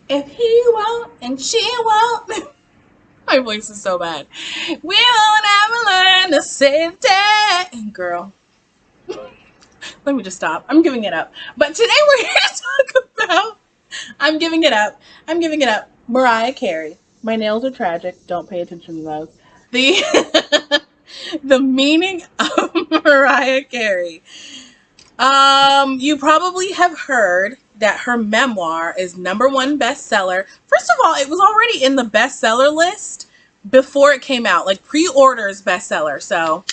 If he won't and she won't. My voice is so bad. We won't ever learn to save that. Girl, let me just stop. I'm giving it up. But today we're here to talk about. I'm giving it up. I'm giving it up. Mariah Carey. My nails are tragic. Don't pay attention to those. The the meaning of Mariah Carey. You probably have heard that her memoir is #1 bestseller. First of all, it was already in the bestseller list before it came out, like pre-orders bestseller. So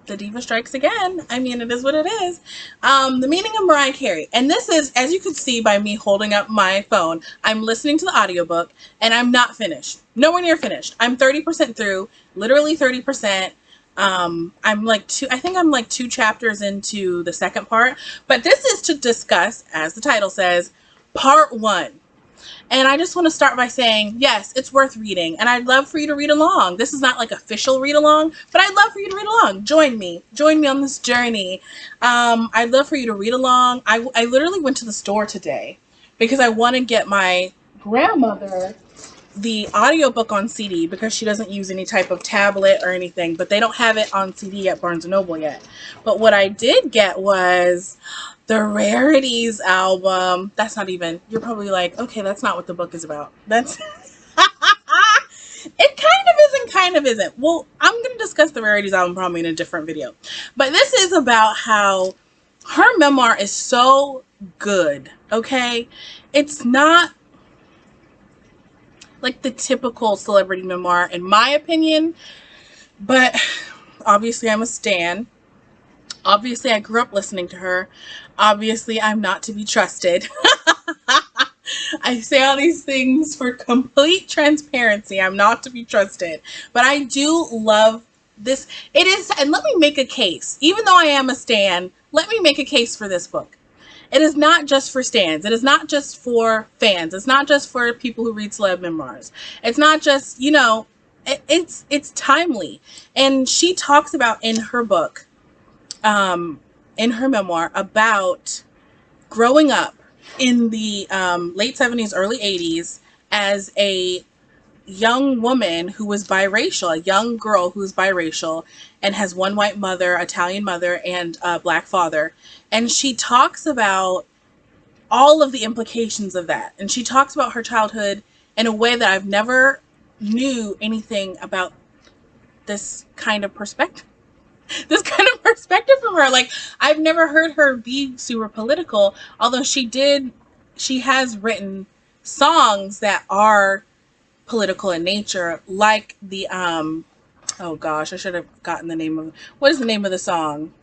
the diva strikes again. I mean, it is what it is. The meaning of Mariah Carey. And this is, as you can see by me holding up my phone, I'm listening to the audiobook and I'm not finished. Nowhere near finished. I'm 30% through, literally 30%. I'm like I think I'm like 2 chapters into the second part, but this is to discuss, as the title says, part 1. And I just want to start by saying, yes, it's worth reading. And I'd love for you to read along. This is not like official read along, but I'd love for you to read along. Join me. Join me on this journey. I'd love for you to read along. I literally went to the store today because I want to get my grandmother the audiobook on CD because she doesn't use any type of tablet or anything, but they don't have it on CD at Barnes & Noble yet. But what I did get was the Rarities album. That's not even, you're probably like, okay, that's not what the book is about. That's, it kind of isn't. Well, I'm going to discuss the Rarities album probably in a different video. But this is about how her memoir is so good, okay? It's not like the typical celebrity memoir, in my opinion, but obviously I'm a stan. Obviously I grew up listening to her. Obviously I'm not to be trusted. I say all these things for complete transparency. I'm not to be trusted, but I do love this. It is, and let me make a case. Even though I am a stan, let me make a case for this book. It is not just for stans. It is not just for fans. It's not just for people who read celeb memoirs. It's not just, it's timely. And she talks about in her book, in her memoir, about growing up in the late 70s, early 80s as a young woman who was biracial, a young girl who is biracial and has one white mother, Italian mother, and a black father. And she talks about all of the implications of that. And she talks about her childhood in a way that I've never knew anything about this kind of perspective. This kind of perspective from her. Like, I've never heard her be super political, although she has written songs that are political in nature, like the oh gosh, I should have gotten the name of, what is the name of the song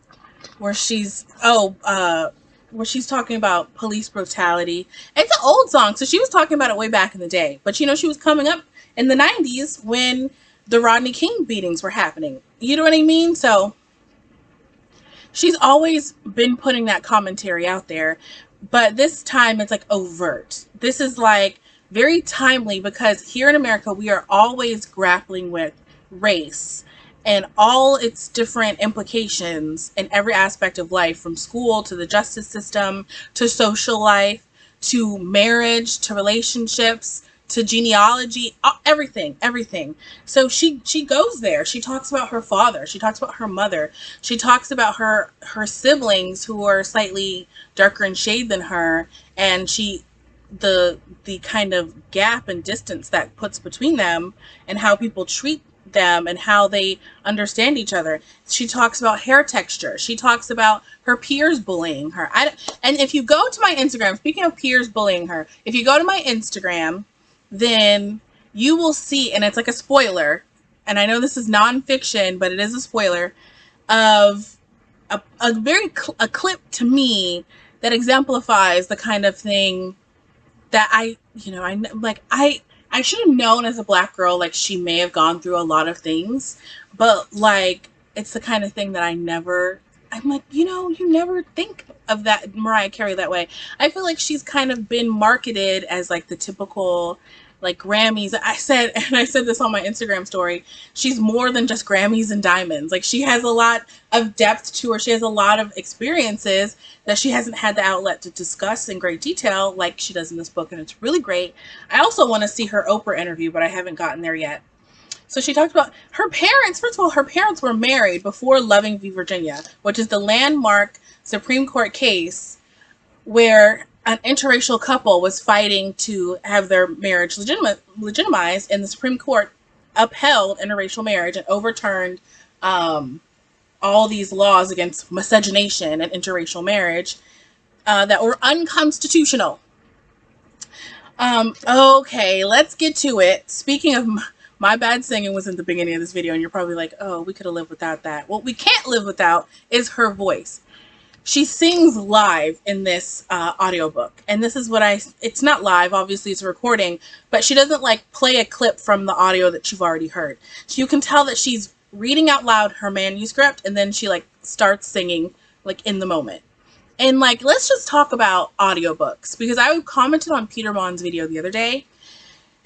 where she's where she's talking about police brutality. It's an old song, so she was talking about it way back in the day, but she was coming up in the 90s when the Rodney King beatings were happening, you know what I mean? So she's always been putting that commentary out there, but this time it's like overt. This is like very timely because here in America, we are always grappling with race and all its different implications in every aspect of life, from school to the justice system, to social life, to marriage, to relationships, to genealogy, everything. So she goes there. She talks about her father. She talks about her mother. She talks about her siblings who are slightly darker in shade than her, and the kind of gap and distance that puts between them and how people treat them and how they understand each other. She talks about hair texture. She talks about her peers bullying her. And if you go to my Instagram, speaking of peers bullying her, if you go to my Instagram, then you will see, and it's like a spoiler, and I know this is nonfiction, but it is a spoiler, of a clip to me that exemplifies the kind of thing that I should have known as a black girl, like she may have gone through a lot of things, but like, it's the kind of thing that I'm like, you never think of that Mariah Carey that way. I feel like she's kind of been marketed as like the typical like Grammys. I said this on my Instagram story, she's more than just Grammys and diamonds. Like, she has a lot of depth to her. She has a lot of experiences that she hasn't had the outlet to discuss in great detail like she does in this book, and it's really great. I also want to see her Oprah interview, but I haven't gotten there yet. So she talked about her parents. First of all, her parents were married before Loving v. Virginia, which is the landmark Supreme Court case where an interracial couple was fighting to have their marriage legitimized, and the Supreme Court upheld interracial marriage and overturned all these laws against miscegenation and interracial marriage that were unconstitutional. Okay, let's get to it. Speaking of, my bad singing was in the beginning of this video, and you're probably like, oh, we could have lived without that. What we can't live without is her voice. She sings live in this audiobook, and this is what it's not live, obviously it's a recording, but she doesn't like play a clip from the audio that you've already heard. So you can tell that she's reading out loud her manuscript, and then she like starts singing like in the moment. And like, let's just talk about audiobooks, because I commented on Peter Mon's video the other day,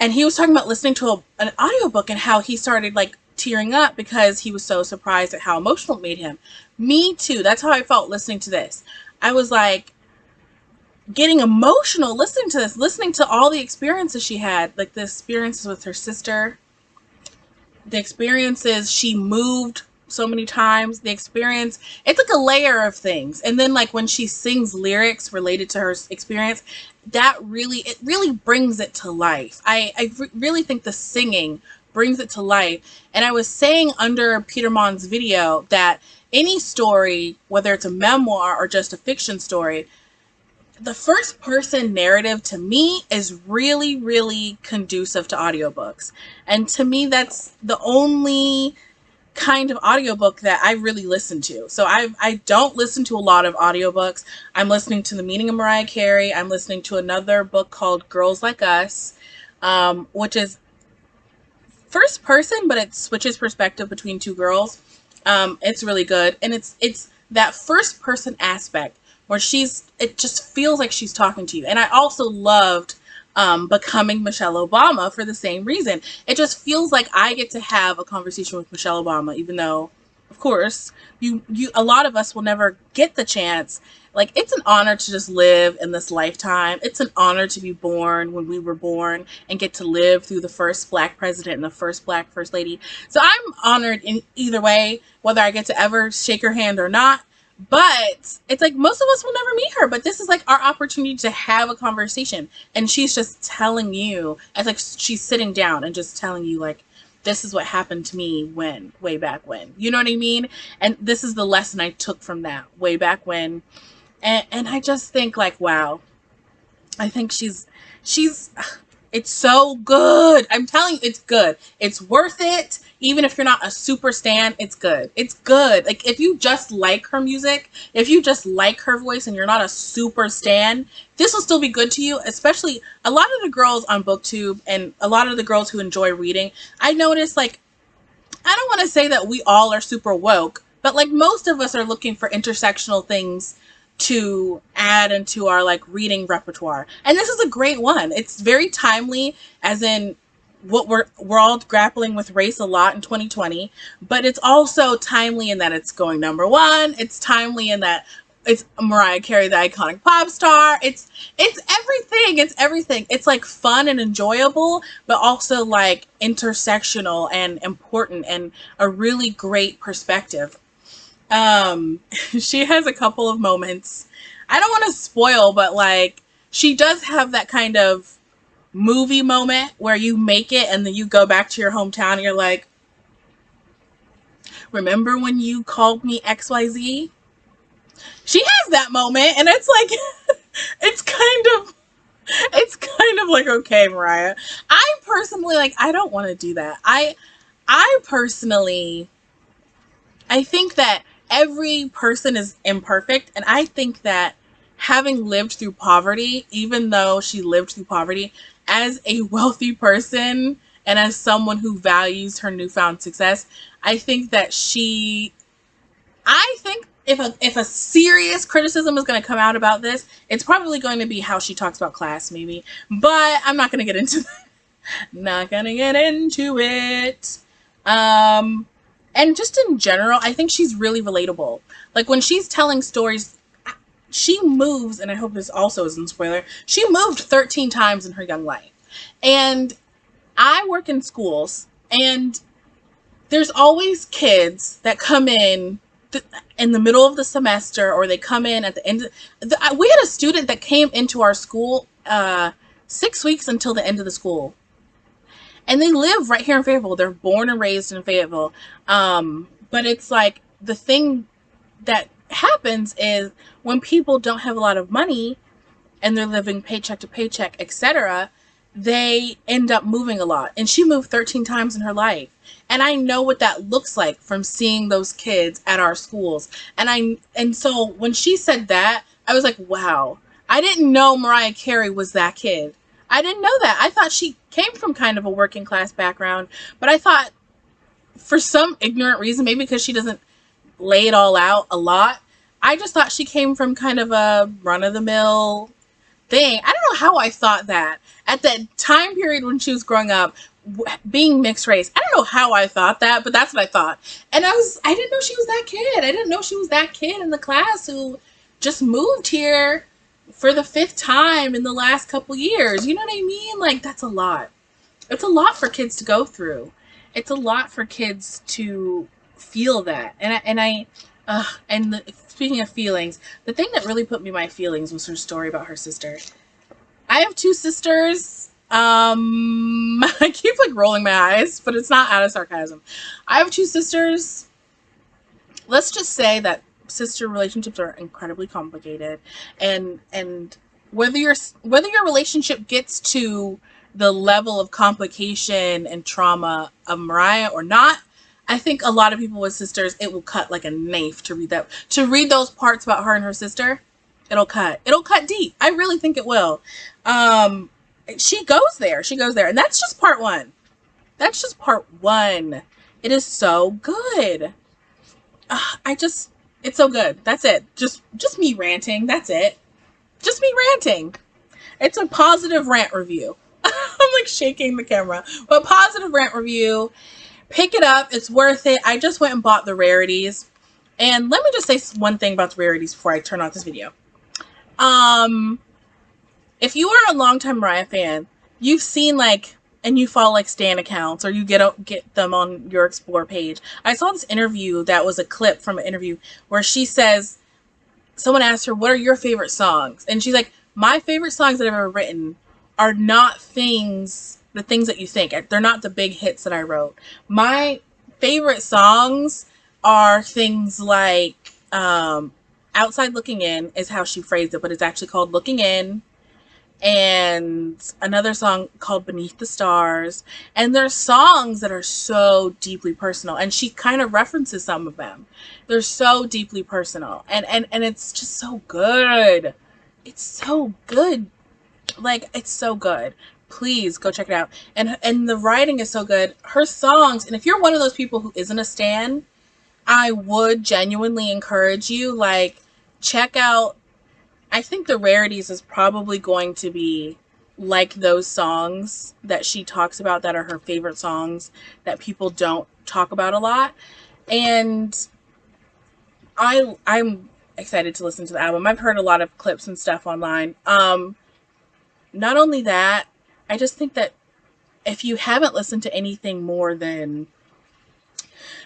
and he was talking about listening to an audiobook and how he started like tearing up because he was so surprised at how emotional it made him. Me too. That's how I felt listening to this. I was like getting emotional listening to this, listening to all the experiences she had, like the experiences with her sister, the experiences she moved so many times, the experience, it's like a layer of things. And then like when she sings lyrics related to her experience, that really brings it to life. I really think the singing brings it to life. And I was saying under Peter Mon's video that any story, whether it's a memoir or just a fiction story, the first person narrative to me is really conducive to audiobooks. And to me, that's the only kind of audiobook that I really listen to. So I don't listen to a lot of audiobooks. I'm listening to The Meaning of Mariah Carey. I'm listening to another book called Girls Like Us, which is first person, but it switches perspective between two girls. It's really good. And it's that first person aspect where it just feels like she's talking to you. And I also loved Becoming Michelle Obama for the same reason. It just feels like I get to have a conversation with Michelle Obama, even though, of course, a lot of us will never get the chance. Like, it's an honor to just live in this lifetime. It's an honor to be born when we were born and get to live through the first Black president and the first Black first lady. So I'm honored in either way, whether I get to ever shake her hand or not. But it's like most of us will never meet her, but this is like our opportunity to have a conversation, and she's just telling you, it's like she's sitting down and just telling you like, this is what happened to me way back when, you know what I mean? And this is the lesson I took from that way back when. And I just think like, wow, I think she's it's so good. I'm telling you, it's good. It's worth it. Even if you're not a super stan, it's good. It's good. Like, if you just like her music, if you just like her voice and you're not a super stan, this will still be good to you. Especially a lot of the girls on BookTube and a lot of the girls who enjoy reading, I noticed, like, I don't want to say that we all are super woke, but like most of us are looking for intersectional things to add into our like reading repertoire, and this is a great one. It's very timely, as in what we're all grappling with race a lot in 2020, but it's also timely in that it's going #1. It's timely in that it's Mariah Carey, the iconic pop star. It's everything. It's everything. It's like fun and enjoyable, but also like intersectional and important and a really great perspective. She has a couple of moments. I don't want to spoil, but like she does have that kind of movie moment where you make it and then you go back to your hometown and you're like, remember when you called me XYZ? She has that moment, and it's like it's kind of like, okay, Mariah. I personally, like, I don't want to do that. I personally, I think that every person is imperfect, and I think that having lived through poverty, even though she lived through poverty, as a wealthy person and as someone who values her newfound success, I think that I think if a serious criticism is going to come out about this, it's probably going to be how she talks about class, maybe. But I'm not going to get into that. Not gonna get into it. And just in general, I think she's really relatable. Like when she's telling stories, she moves, and I hope this also isn't spoiler, she moved 13 times in her young life. And I work in schools, and there's always kids that come in the middle of the semester, or they come in at the end. We had a student that came into our school 6 weeks until the end of the school. And they live right here in Fayetteville. They're born and raised in Fayetteville. But it's like the thing that happens is when people don't have a lot of money and they're living paycheck to paycheck, etc., they end up moving a lot. And she moved 13 times in her life. And I know what that looks like from seeing those kids at our schools. And so when she said that, I was like, wow, I didn't know Mariah Carey was that kid. I didn't know that. I thought she came from kind of a working class background, but I thought for some ignorant reason, maybe because she doesn't lay it all out a lot, I just thought she came from kind of a run-of-the-mill thing. I don't know how I thought that. At that time period when she was growing up, being mixed race, I don't know how I thought that, but that's what I thought. And I didn't know she was that kid. I didn't know she was that kid in the class who just moved here for the 5th time in the last couple years. You know what I mean? Like, that's a lot. It's a lot for kids to go through. It's a lot for kids to feel that. Speaking of feelings, the thing that really put me in my feelings was her story about her sister. I have 2 sisters. I keep like rolling my eyes, but it's not out of sarcasm. I have 2 sisters. Let's just say that sister relationships are incredibly complicated, and whether your relationship gets to the level of complication and trauma of Mariah or not, I think a lot of people with sisters, it will cut like a knife to read those parts about her and her sister. It'll cut deep. I really think it will. She goes there, and that's just part 1. It is so good. It's so good. That's it. Just me ranting. That's it. Just me ranting. It's a positive rant review. I'm like shaking the camera. But positive rant review. Pick it up. It's worth it. I just went and bought the rarities. And let me just say one thing about the rarities before I turn off this video. If you are a longtime Mariah fan, you've seen and you follow Stan accounts, or you get them on your Explore page. I saw this interview that was a clip from an interview where she says, someone asked her, what are your favorite songs? And she's like, my favorite songs that I've ever written are not the things that you think. They're not the big hits that I wrote. My favorite songs are things like Outside Looking In is how she phrased it, but it's actually called Looking In. And another song called Beneath the Stars. And there's songs that are so deeply personal, and she kind of references some of them. They're so deeply personal, and it's just so good. It's so good. It's so good. Please go check it out. And the writing is so good. Her songs, and if you're one of those people who isn't a stan, I would genuinely encourage you, check out, I think the rarities is probably going to be like those songs that she talks about that are her favorite songs that people don't talk about a lot. And I'm excited to listen to the album. I've heard a lot of clips and stuff online. Not only that, I just think that if you haven't listened to anything more than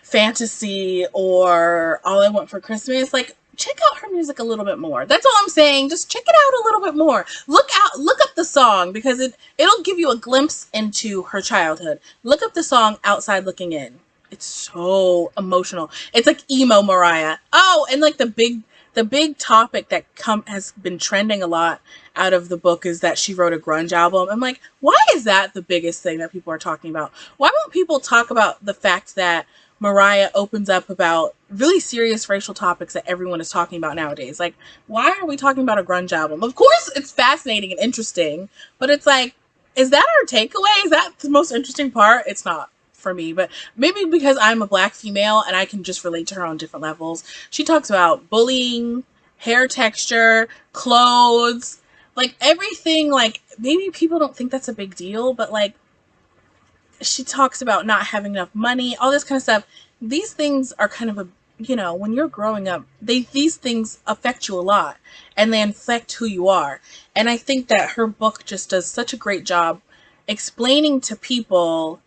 Fantasy or All I Want for Christmas, check out her music a little bit more. That's all I'm saying. Just check it out a little bit more. Look up the song, because it'll give you a glimpse into her childhood. Look up the song Outside Looking In. It's so emotional. It's like emo Mariah. Oh, and the big topic that has been trending a lot out of the book is that she wrote a grunge album. I'm like, why is that the biggest thing that people are talking about? Why won't people talk about the fact that Mariah opens up about really serious racial topics that everyone is talking about nowadays? Why are we talking about a grunge album? Of course, it's fascinating and interesting, but it's is that our takeaway? Is that the most interesting part? It's not for me, but maybe because I'm a Black female and I can just relate to her on different levels. She talks about bullying, hair texture, clothes, everything. Maybe people don't think that's a big deal, but she talks about not having enough money, all this kind of stuff. These things are kind of a, when you're growing up, these things affect you a lot, and they affect who you are. And I think that her book just does such a great job explaining to people,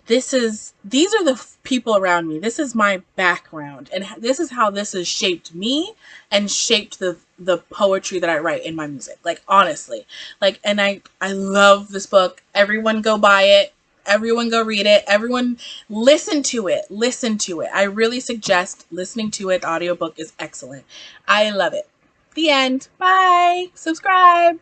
these are the people around me. This is my background, and this is how this has shaped me and shaped the poetry that I write in my music. Like, honestly, like, and I love this book. Everyone go buy it. Everyone go read it. Everyone listen to it. Listen to it. I really suggest listening to it. The audiobook is excellent. I love it. The end. Bye. Subscribe.